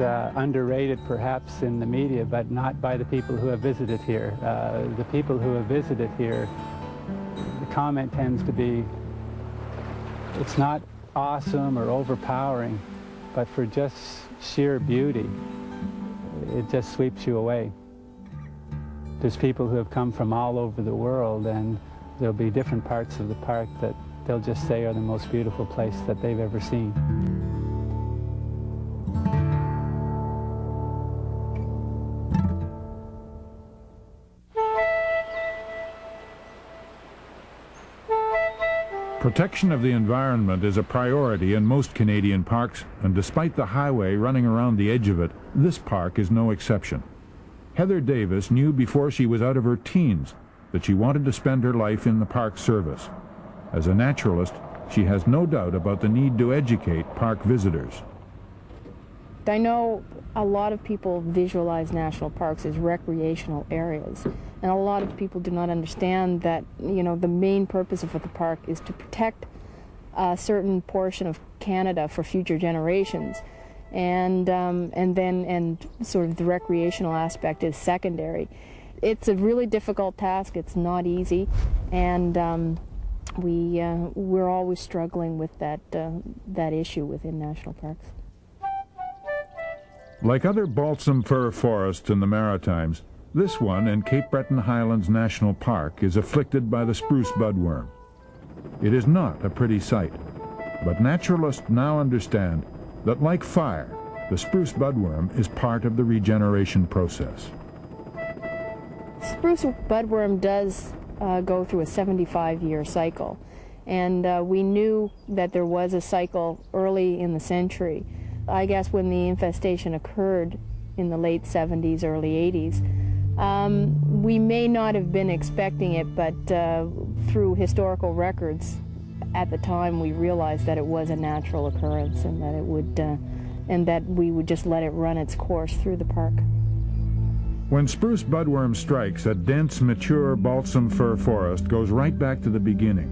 underrated perhaps in the media, but not by the people who have visited here. The people who have visited here, the comment tends to be, it's not awesome or overpowering, but for just sheer beauty, it just sweeps you away. There's people who have come from all over the world, and there'll be different parts of the park that they'll just say are the most beautiful place that they've ever seen. Protection of the environment is a priority in most Canadian parks, and despite the highway running around the edge of it, this park is no exception. Heather Davis knew before she was out of her teens that she wanted to spend her life in the park service. As a naturalist, she has no doubt about the need to educate park visitors. I know a lot of people visualize national parks as recreational areas, and a lot of people do not understand that, you know, the main purpose of the park is to protect a certain portion of Canada for future generations, and sort of the recreational aspect is secondary. It's a really difficult task. It's not easy, and we're always struggling with that issue within national parks. Like other balsam fir forests in the Maritimes, this one in Cape Breton Highlands National Park is afflicted by the spruce budworm. It is not a pretty sight, but naturalists now understand that, like fire, the spruce budworm is part of the regeneration process. Spruce budworm does go through a 75-year cycle, and we knew that there was a cycle early in the century. I guess when the infestation occurred in the late 70s, early 80s, we may not have been expecting it, but through historical records at the time we realized that it was a natural occurrence, and that it would, and that we would just let it run its course through the park. When spruce budworm strikes, a dense, mature balsam fir forest goes right back to the beginning.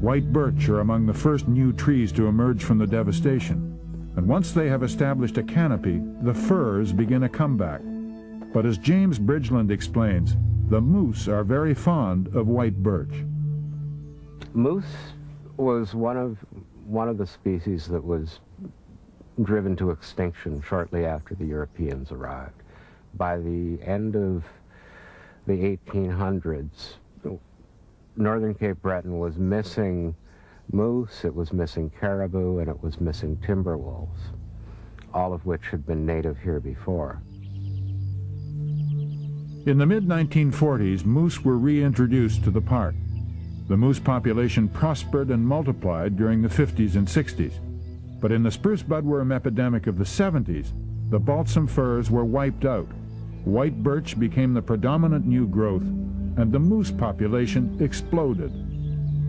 White birch are among the first new trees to emerge from the devastation. And once they have established a canopy, the firs begin a comeback. But as James Bridgeland explains, the moose are very fond of white birch. Moose was one of the species that was driven to extinction shortly after the Europeans arrived. By the end of the 1800s, northern Cape Breton was missing moose, it was missing caribou, and it was missing timber wolves, all of which had been native here before. In the mid-1940s, moose were reintroduced to the park. The moose population prospered and multiplied during the 50s and 60s. But in the spruce budworm epidemic of the 70s, the balsam firs were wiped out. White birch became the predominant new growth, and the moose population exploded.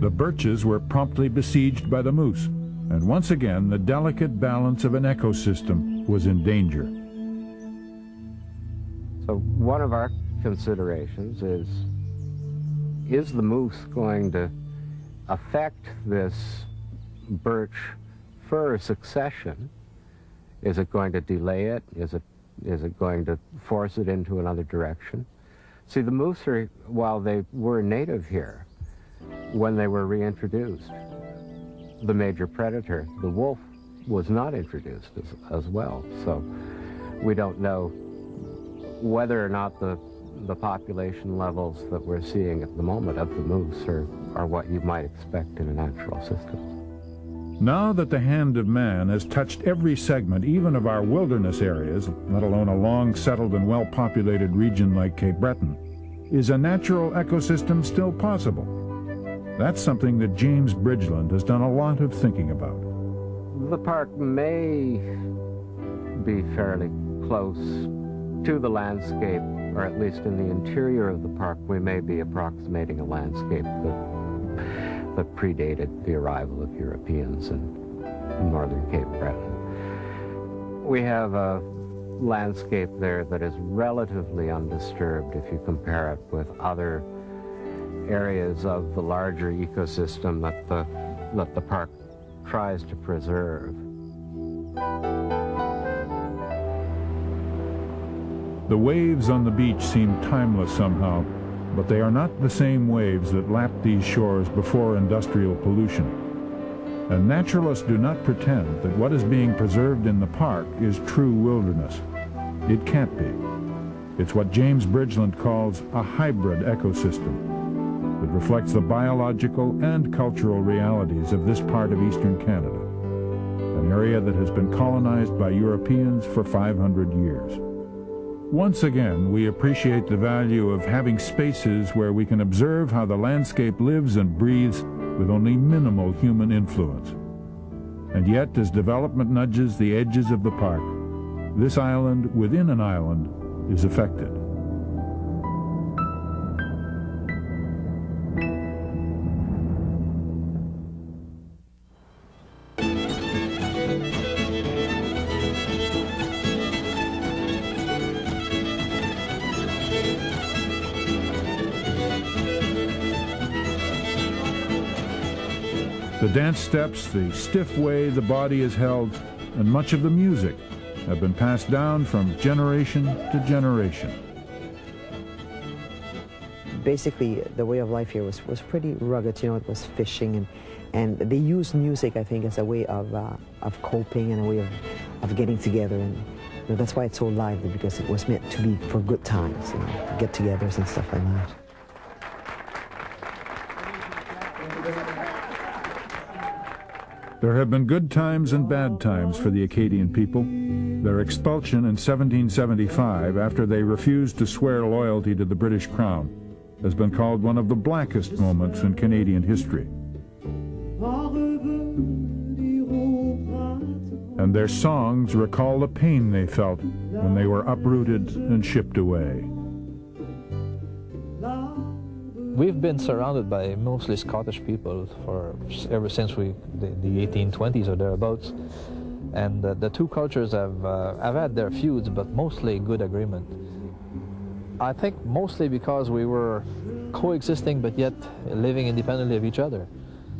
The birches were promptly besieged by the moose, and once again the delicate balance of an ecosystem was in danger. So one of our considerations is the moose going to affect this birch fir succession? Is it going to delay it? Is it going to force it into another direction? See, the moose are, while they were native here, when they were reintroduced, the major predator, the wolf, was not introduced as well. So we don't know whether or not the population levels that we're seeing at the moment of the moose are what you might expect in a natural system. Now that the hand of man has touched every segment, even of our wilderness areas, let alone a long settled and well-populated region like Cape Breton, is a natural ecosystem still possible? That's something that James Bridgeland has done a lot of thinking about. The park may be fairly close to the landscape, or at least in the interior of the park, we may be approximating a landscape that predated the arrival of Europeans in northern Cape Breton. We have a landscape there that is relatively undisturbed if you compare it with other areas of the larger ecosystem that the park tries to preserve. The waves on the beach seem timeless somehow, but they are not the same waves that lapped these shores before industrial pollution. And naturalists do not pretend that what is being preserved in the park is true wilderness. It can't be. It's what James Bridgeland calls a hybrid ecosystem that reflects the biological and cultural realities of this part of eastern Canada, an area that has been colonized by Europeans for 500 years. Once again, we appreciate the value of having spaces where we can observe how the landscape lives and breathes with only minimal human influence. And yet, as development nudges the edges of the park, this island within an island is affected. The dance steps, the stiff way the body is held, and much of the music have been passed down from generation to generation. Basically, the way of life here was pretty rugged. You know, it was fishing, and they used music, I think, as a way of coping and a way of getting together. And you know, that's why it's so lively, because it was meant to be for good times, you know, get-togethers and stuff like that. There have been good times and bad times for the Acadian people. Their expulsion in 1775, after they refused to swear loyalty to the British Crown, has been called one of the blackest moments in Canadian history. And their songs recall the pain they felt when they were uprooted and shipped away. We've been surrounded by mostly Scottish people ever since the 1820s or thereabouts, and the two cultures have had their feuds, but mostly good agreement. I think mostly because we were coexisting but yet living independently of each other.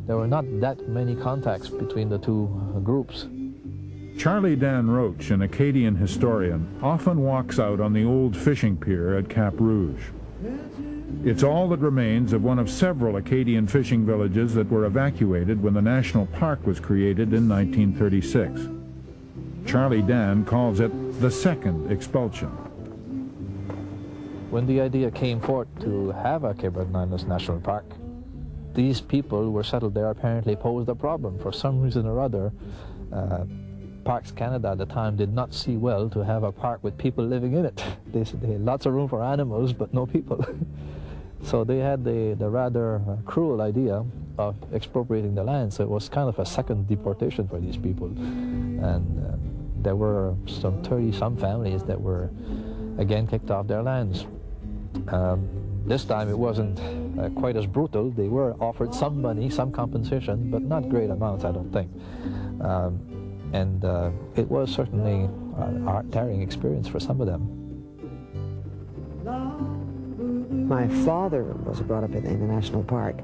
There were not that many contacts between the two groups. Charlie Dan Roach, an Acadian historian, often walks out on the old fishing pier at Cap Rouge. It's all that remains of one of several Acadian fishing villages that were evacuated when the national park was created in 1936. Charlie Dan calls it the second expulsion. When the idea came forth to have a Cabot Islands National Park, these people who were settled there apparently posed a problem. For some reason or other, Parks Canada at the time did not see well to have a park with people living in it. They had lots of room for animals, but no people. So they had the rather cruel idea of expropriating the land, so it was kind of a second deportation for these people. And there were some 30-some families that were again kicked off their lands. This time it wasn't quite as brutal. They were offered some money, some compensation, but not great amounts, I don't think. And it was certainly a heart-tearing experience for some of them. My father was brought up in the national park.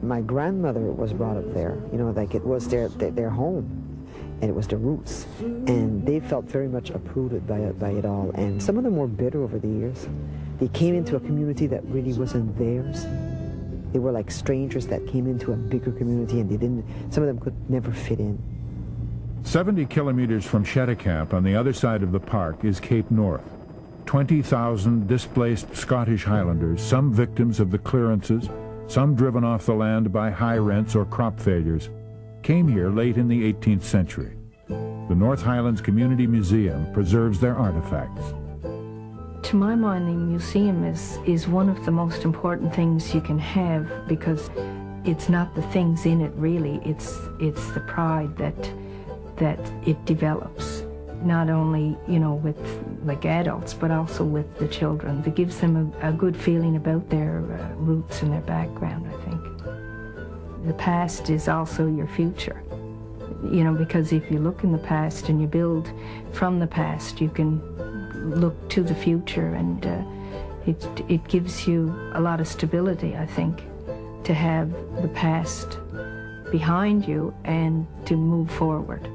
My grandmother was brought up there. You know, like it was their home, and it was their roots. And they felt very much uprooted by it all. And some of them were bitter over the years. They came into a community that really wasn't theirs. They were like strangers that came into a bigger community, and some of them could never fit in. 70 kilometers from Cheticamp on the other side of the park is Cape North. 20,000 displaced Scottish Highlanders, some victims of the clearances, some driven off the land by high rents or crop failures, came here late in the 18th century. The North Highlands Community Museum preserves their artifacts. To my mind, the museum is one of the most important things you can have, because it's not the things in it really, it's the pride that it develops. Not only, you know, with like adults, but also with the children. It gives them a good feeling about their roots and their background, I think. The past is also your future, you know, because if you look in the past and you build from the past, you can look to the future, and it gives you a lot of stability, I think, to have the past behind you and to move forward.